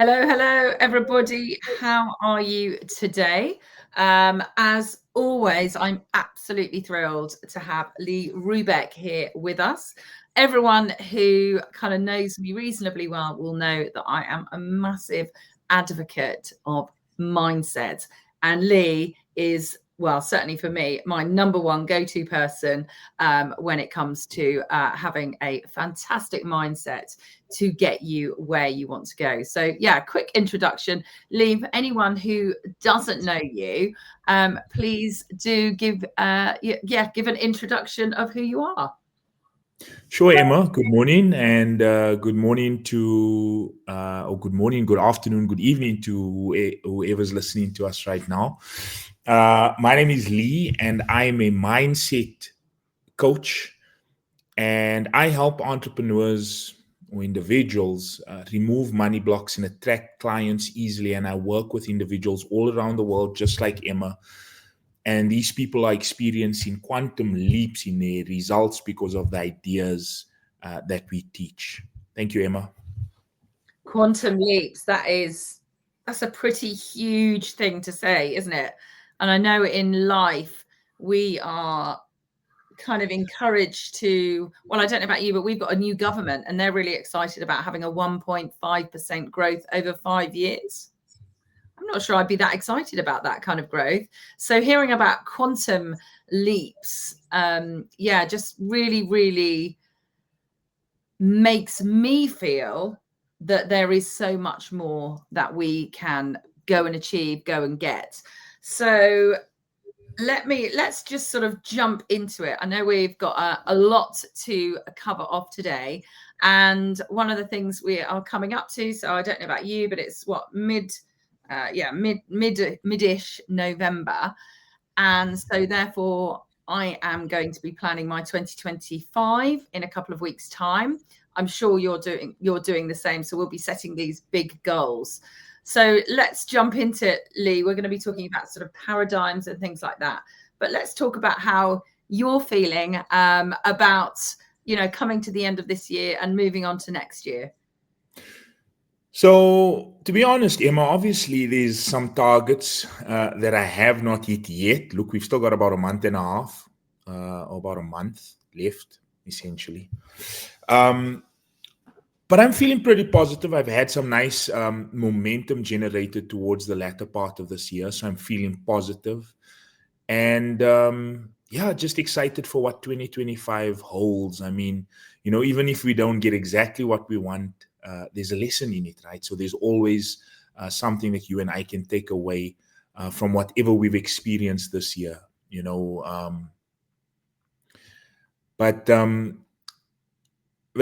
Hello, hello, everybody. How are you today? As always, I'm absolutely thrilled to have Lee Rubeck here with us. Everyone who kind of knows me reasonably well will know that I am a massive advocate of mindset. And Lee is, well, certainly for me, my number one go-to person when it comes to having a fantastic mindset to get you where you want to go. So yeah, quick introduction. Lee, for anyone who doesn't know you, please do give give an introduction of who you are. Sure, Emma. Good morning, and good morning to, or good morning, good afternoon, good evening to whoever's listening to us right now. My name is Lee, and I am a mindset coach, and I help entrepreneurs or individuals remove money blocks and attract clients easily. And I work with individuals all around the world, just like Emma. And these people are experiencing quantum leaps in their results because of the ideas that we teach. Thank you, Emma. Quantum leaps, that's a pretty huge thing to say, isn't it? And I know in life we are kind of encouraged to, well, I don't know about you, but we've got a new government and they're really excited about having a 1.5% growth over 5 years. I'm not sure I'd be that excited about that kind of growth. So hearing about quantum leaps, just really, really makes me feel that there is so much more that we can go and achieve, go and get. So let's just sort of jump into it. I know we've got a lot to cover off today, and one of the things we are coming up to, so I don't know about you, but it's what mid-ish November, and so therefore I am going to be planning my 2025 in a couple of weeks' time. I'm sure you're doing the same, so we'll be setting these big goals. So let's jump into it, Lee. We're going to be talking about sort of paradigms and things like that. But let's talk about how you're feeling about, coming to the end of this year and moving on to next year. So, to be honest, Emma, obviously there's some targets that I have not hit yet. Look, we've still got about a month and a half, or about a month left, essentially. But I'm feeling pretty positive. I've had some nice momentum generated towards the latter part of this year. So I'm feeling positive. And just excited for what 2025 holds. I mean, even if we don't get exactly what we want, there's a lesson in it, right? So there's always something that you and I can take away from whatever we've experienced this year, But the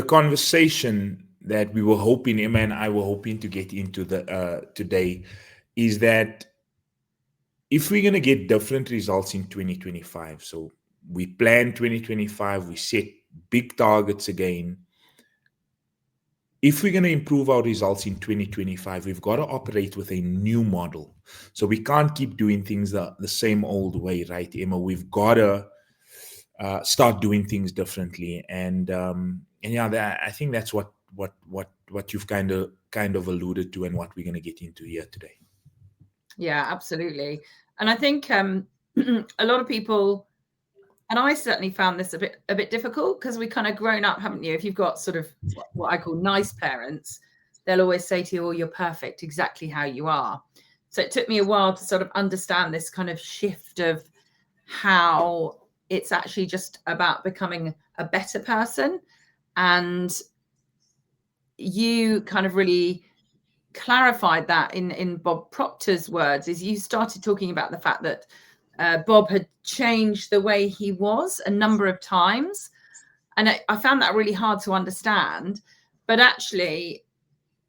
conversation that we were hoping, Emma and I were hoping to get into today, is that if we're going to get different results in 2025, so we plan 2025, we set big targets again. If we're going to improve our results in 2025, we've got to operate with a new model. So we can't keep doing things the same old way, right, Emma? We've got to start doing things differently. And I think that's what you've kind of alluded to, and what we're going to get into here today. Yeah, absolutely. And I think a lot of people, and I certainly found this a bit difficult, because we kind of grown up, haven't you? If you've got sort of what I call nice parents, they'll always say to you, "Oh, you're perfect exactly how you are." So it took me a while to sort of understand this kind of shift of how it's actually just about becoming a better person. And you kind of really clarified that in Bob Proctor's words, is you started talking about the fact that Bob had changed the way he was a number of times. And I found that really hard to understand, but actually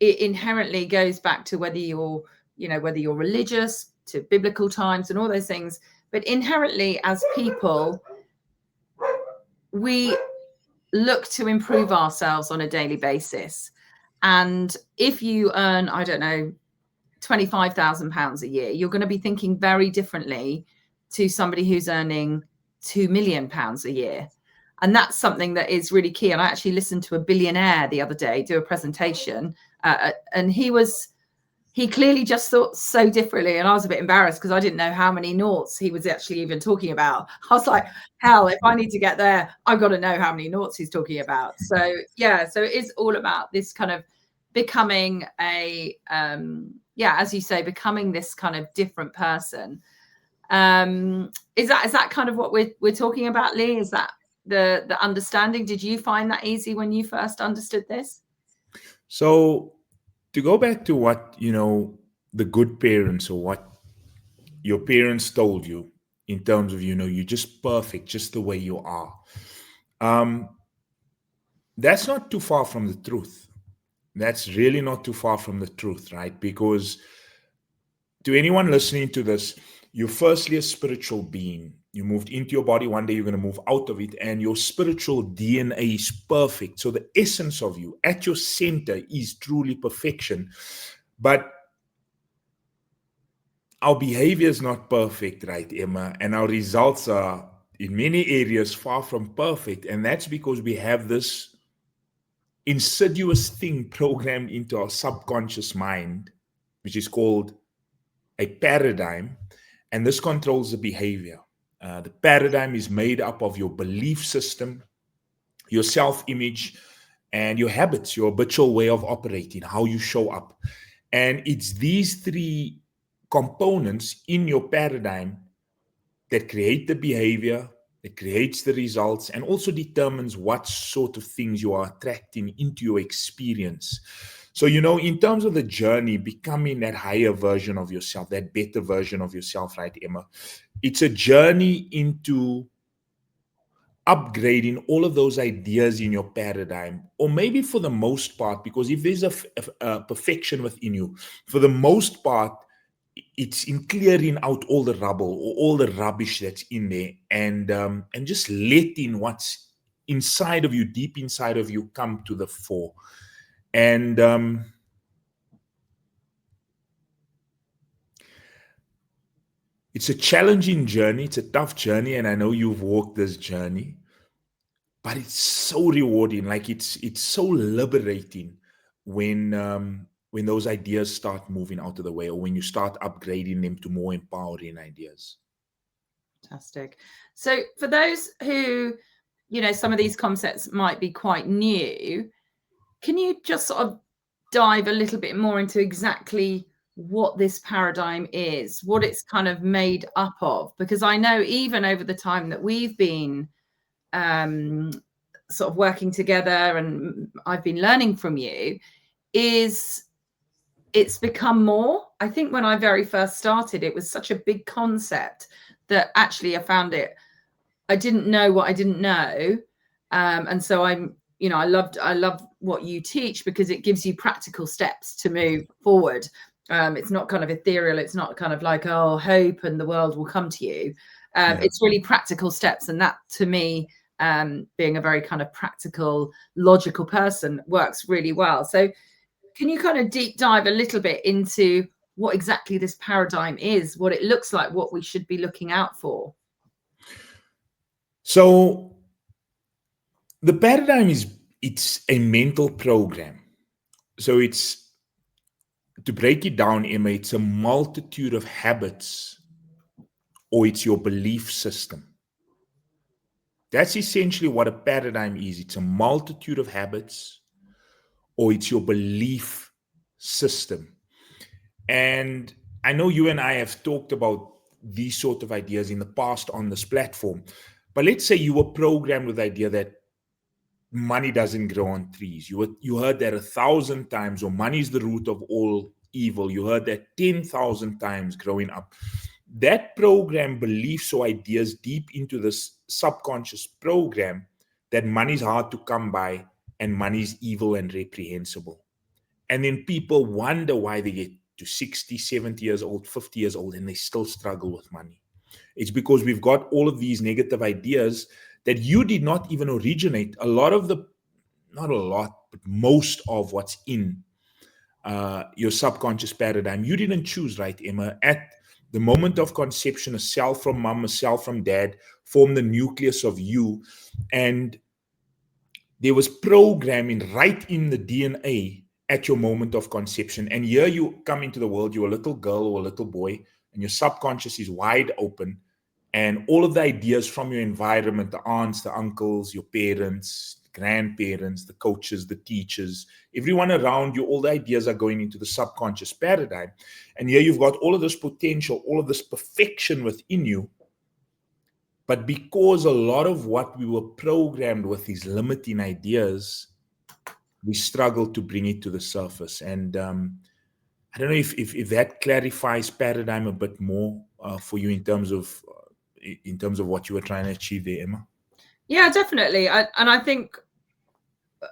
it inherently goes back to whether you're religious, to biblical times and all those things. But inherently, as people, we look to improve ourselves on a daily basis. And if you earn, I don't know, £25,000 a year, you're going to be thinking very differently to somebody who's earning £2 million a year. And that's something that is really key. And I actually listened to a billionaire the other day do a presentation, and he was he clearly just thought so differently. And I was a bit embarrassed because I didn't know how many noughts he was actually even talking about. I was like, hell, if I need to get there, I've got to know how many noughts he's talking about. So yeah, so it is all about this kind of becoming a as you say, becoming this kind of different person. Is that kind of what we're talking about, Lee? Is that the understanding? Did you find that easy when you first understood this? So to go back to what, the good parents, or what your parents told you in terms of, you're just perfect, just the way you are. That's not too far from the truth. That's really not too far from the truth, right? Because to anyone listening to this, you're firstly a spiritual being. You moved into your body. One day you're going to move out of it, and your spiritual DNA is perfect. So the essence of you at your center is truly perfection. But our behavior is not perfect, right, Emma? And our results are in many areas far from perfect. And that's because we have this insidious thing programmed into our subconscious mind, which is called a paradigm. And this controls the behavior. The paradigm is made up of your belief system, your self-image, and your habits, your habitual way of operating, how you show up. And it's these three components in your paradigm that create the behavior, that creates the results, and also determines what sort of things you are attracting into your experience. So, in terms of the journey, becoming that higher version of yourself, that better version of yourself, right, Emma? It's a journey into upgrading all of those ideas in your paradigm, or maybe for the most part, because if there's a perfection within you, for the most part, it's in clearing out all the rubble or all the rubbish that's in there, and just letting what's inside of you, deep inside of you, come to the fore. And it's a challenging journey. It's a tough journey, and I know you've walked this journey, but it's so rewarding. Like it's so liberating when those ideas start moving out of the way, or when you start upgrading them to more empowering ideas. Fantastic. So for those who, some of these concepts might be quite new, can you just sort of dive a little bit more into exactly what this paradigm is, what it's kind of made up of? Because I know even over the time that we've been sort of working together and I've been learning from you, it's become more. I think when I very first started, it was such a big concept that actually I didn't know what I didn't know. And so I love what you teach, because it gives you practical steps to move forward. It's not kind of ethereal. It's not kind of like, oh, hope and the world will come to you. It's really practical steps. And that, to me, being a very kind of practical, logical person, works really well. So can you kind of deep dive a little bit into what exactly this paradigm is, what it looks like, what we should be looking out for? So the paradigm it's a mental program. So it's, to break it down, Emma, it's a multitude of habits, or it's your belief system. That's essentially what a paradigm is. It's a multitude of habits, or it's your belief system. And I know you and I have talked about these sort of ideas in the past on this platform. But let's say you were programmed with the idea that money doesn't grow on trees. You heard that 1,000 times, or money is the root of all evil. You heard that 10,000 times growing up. That program, beliefs or ideas deep into this subconscious program, that money is hard to come by and money is evil and reprehensible. And then people wonder why they get to 60, 70 years old, 50 years old, and they still struggle with money. It's because we've got all of these negative ideas that you did not even originate. Not a lot, but most of what's in your subconscious paradigm, you didn't choose, right, Emma? At the moment of conception, a cell from mom, a cell from dad formed the nucleus of you. And there was programming right in the DNA at your moment of conception. And here you come into the world, you're a little girl or a little boy, and your subconscious is wide open. And all of the ideas from your environment, the aunts, the uncles, your parents, grandparents, the coaches, the teachers, everyone around you, all the ideas are going into the subconscious paradigm. And here you've got all of this potential, all of this perfection within you. But because a lot of what we were programmed with these limiting ideas, we struggle to bring it to the surface. And I don't know if that clarifies paradigm a bit more for you in terms of what you were trying to achieve there, Emma. Yeah, definitely. And I think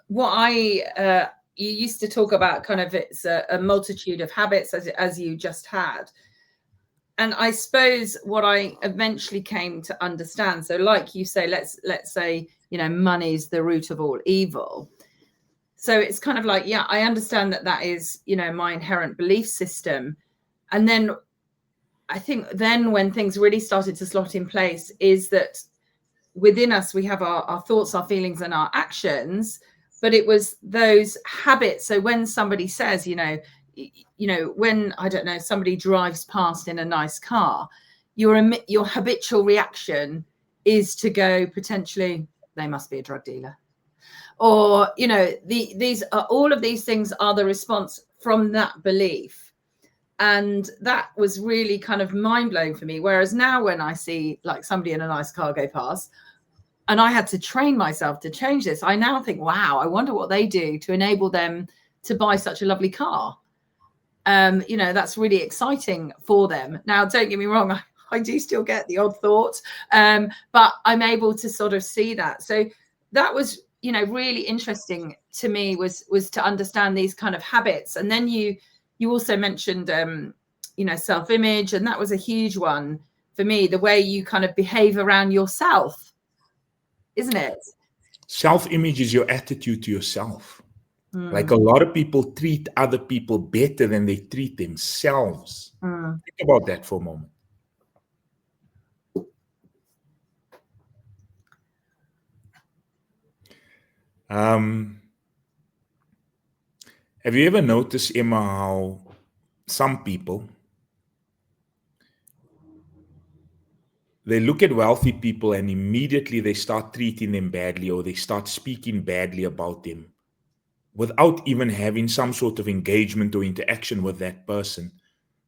what you used to talk about, kind of, it's a multitude of habits, as you just had. And I suppose what I eventually came to understand, so like you say, let's say, money's the root of all evil. So it's kind of like, yeah, I understand that is, my inherent belief system. And then I think then when things really started to slot in place is that within us, we have our thoughts, our feelings, and our actions, but it was those habits. So when somebody says, when, I don't know, somebody drives past in a nice car, your habitual reaction is to go, potentially, they must be a drug dealer. Or, these are, all of these things are the response from that belief. And that was really kind of mind-blowing for me. Whereas now when I see like somebody in a nice car go past, and I had to train myself to change this, I now think, wow, I wonder what they do to enable them to buy such a lovely car. That's really exciting for them. Now, don't get me wrong, I do still get the odd thought, but I'm able to sort of see that. So that was, really interesting to me, was to understand these kind of habits. And then you also mentioned, self-image, and that was a huge one for me, the way you kind of behave around yourself, isn't it? Self-image is your attitude to yourself. Like a lot of people treat other people better than they treat themselves. Think about that for a moment. Have you ever noticed, Emma, how some people, they look at wealthy people and immediately they start treating them badly, or they start speaking badly about them without even having some sort of engagement or interaction with that person?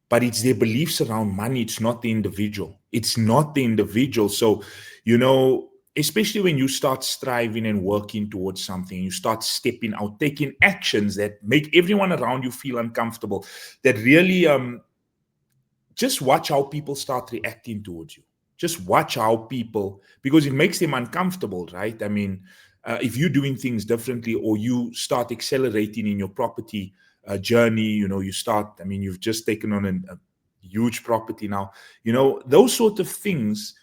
But it's their beliefs around money. It's not the individual. It's not the individual. So, especially when you start striving and working towards something, you start stepping out, taking actions that make everyone around you feel uncomfortable, that really just watch how people start reacting towards you. Just watch how people, because it makes them uncomfortable, right? I mean, if you're doing things differently, or you start accelerating in your property journey, you've just taken on a huge property now, those sort of things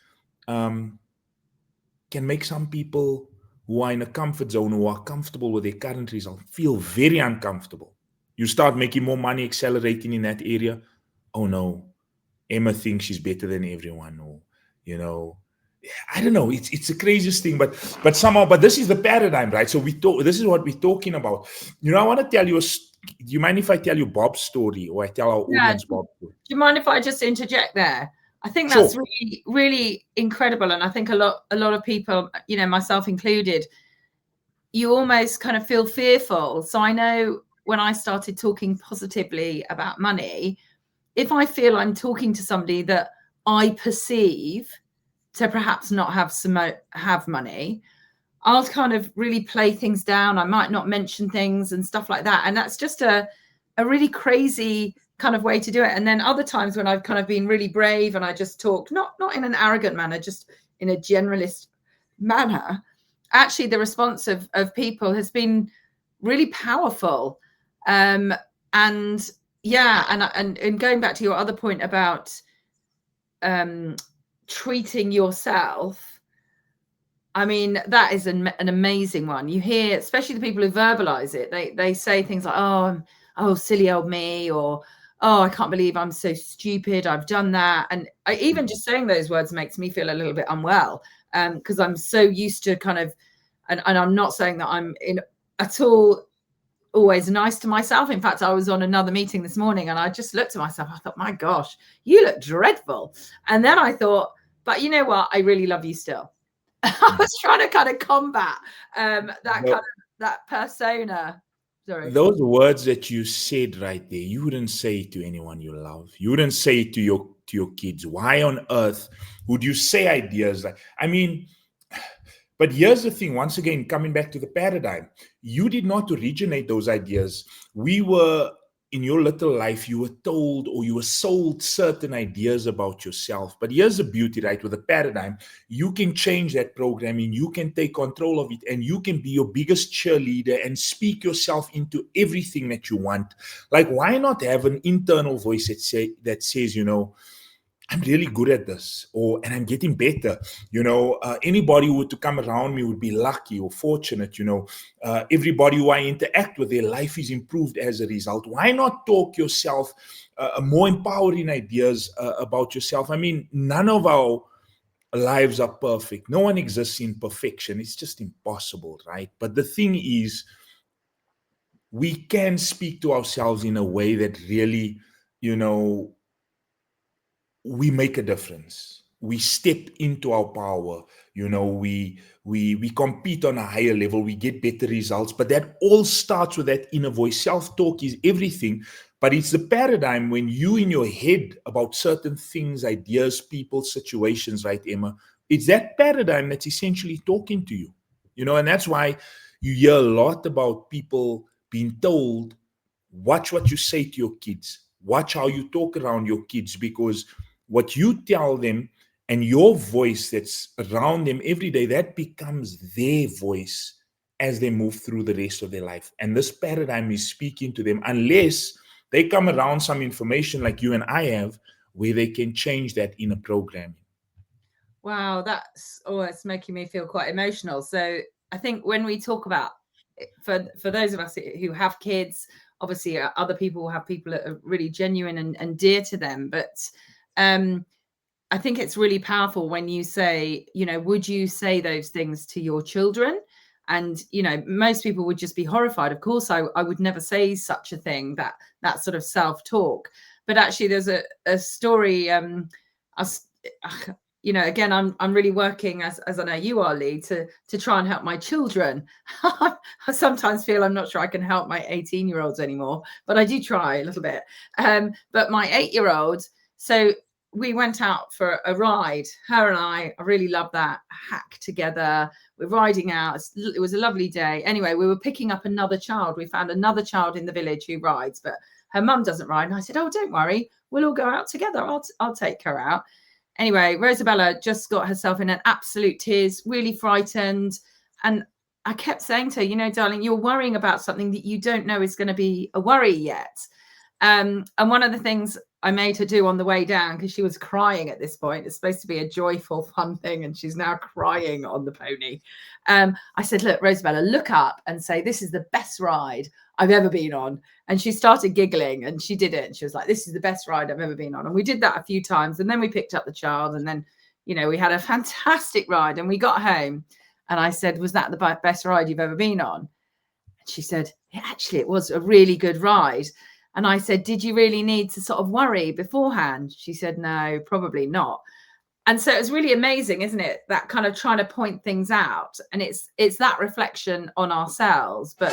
can make some people who are in a comfort zone, who are comfortable with their current result, feel very uncomfortable. You start making more money, accelerating in that area. Oh no, Emma thinks she's better than everyone, or, I don't know. It's the craziest thing, but this is the paradigm, right? So this is what we're talking about. I want to tell you do you mind if I tell you Bob's story, or I tell our audience Bob's story? Do you mind if I just interject there? I think that's sure. Really, really incredible. And I think a lot of people, myself included, you almost kind of feel fearful. So I know when I started talking positively about money, if I feel I'm talking to somebody that I perceive to perhaps not have money, I'll kind of really play things down. I might not mention things and stuff like that. And that's just a really crazy kind of way to do it. And then other times when I've kind of been really brave and I just talk, not in an arrogant manner, just in a generalist manner, actually the response of people has been really powerful. And going back to your other point about treating yourself, I mean, that is an amazing one. You hear, especially the people who verbalize it, they say things like, oh, silly old me, or, oh, I can't believe I'm so stupid, I've done that. And even just saying those words makes me feel a little bit unwell, because I'm so used to kind of, and I'm not saying that I'm in at all always nice to myself. In fact, I was on another meeting this morning and I just looked at myself. I thought, my gosh, you look dreadful. And then I thought, but you know what? I really love you still. I was trying to kind of combat that persona. Sorry. Those words that you said right there, you wouldn't say it to anyone you love. You wouldn't say it to your kids. Why on earth would you say ideas like, I mean, but here's the thing, once again, coming back to the paradigm, you did not originate those ideas. We were, in your little life, you were told or you were sold certain ideas about yourself. But here's the beauty, right? With a paradigm, you can change that programming, you can take control of it, and you can be your biggest cheerleader and speak yourself into everything that you want. Like, why not have an internal voice that says, you know, I'm really good at this, and I'm getting better. You know, anybody who were to come around me would be lucky or fortunate. You know, everybody who I interact with, their life is improved as a result. Why not talk yourself more empowering ideas about yourself? I mean, none of our lives are perfect. No one exists in perfection. It's just impossible, right? But the thing is, we can speak to ourselves in a way that really, you know, we make a difference. We step into our power. You know, we compete on a higher level. We get better results. But that all starts with that inner voice. Self-talk is everything. But it's the paradigm when you in your head about certain things, ideas, people, situations, right, Emma? It's that paradigm that's essentially talking to you. You know, and that's why you hear a lot about people being told, watch what you say to your kids. Watch how you talk around your kids, because what you tell them and your voice that's around them every day, that becomes their voice as they move through the rest of their life. And this paradigm is speaking to them unless they come around some information like you and I have, where they can change that inner programming. Wow, it's making me feel quite emotional. So I think when we talk about, for those of us who have kids, obviously other people have people that are really genuine and dear to them, but I think it's really powerful when you say, you know, would you say those things to your children? And, you know, most people would just be horrified. Of course, I would never say such a thing, that sort of self-talk. But actually, there's a story. You know, again, I'm really working, as I know you are, Lee, to try and help my children. I sometimes feel I'm not sure I can help my 18-year-olds anymore, but I do try a little bit. But my 8-year-old, so we went out for a ride, her and I really love that, hack together. We're riding out. It was a lovely day. Anyway, we were picking up another child. We found another child in the village who rides, but her mum doesn't ride. And I said, oh, don't worry. We'll all go out together. I'll take her out. Anyway, Rosabella just got herself in an absolute tears, really frightened. And I kept saying to her, you know, darling, you're worrying about something that you don't know is going to be a worry yet. And one of the things I made her do on the way down, because she was crying at this point, it's supposed to be a joyful, fun thing, and she's now crying on the pony. I said, look, Rosabella, look up and say, this is the best ride I've ever been on. And she started giggling, and she did it. And she was like, this is the best ride I've ever been on. And we did that a few times. And then we picked up the child, and then, you know, we had a fantastic ride, and we got home. And I said, was that the best ride you've ever been on? And she said, yeah, actually, it was a really good ride. And I said, did you really need to sort of worry beforehand? She said, no, probably not. And so it's really amazing, isn't it? That kind of trying to point things out. And it's that reflection on ourselves. But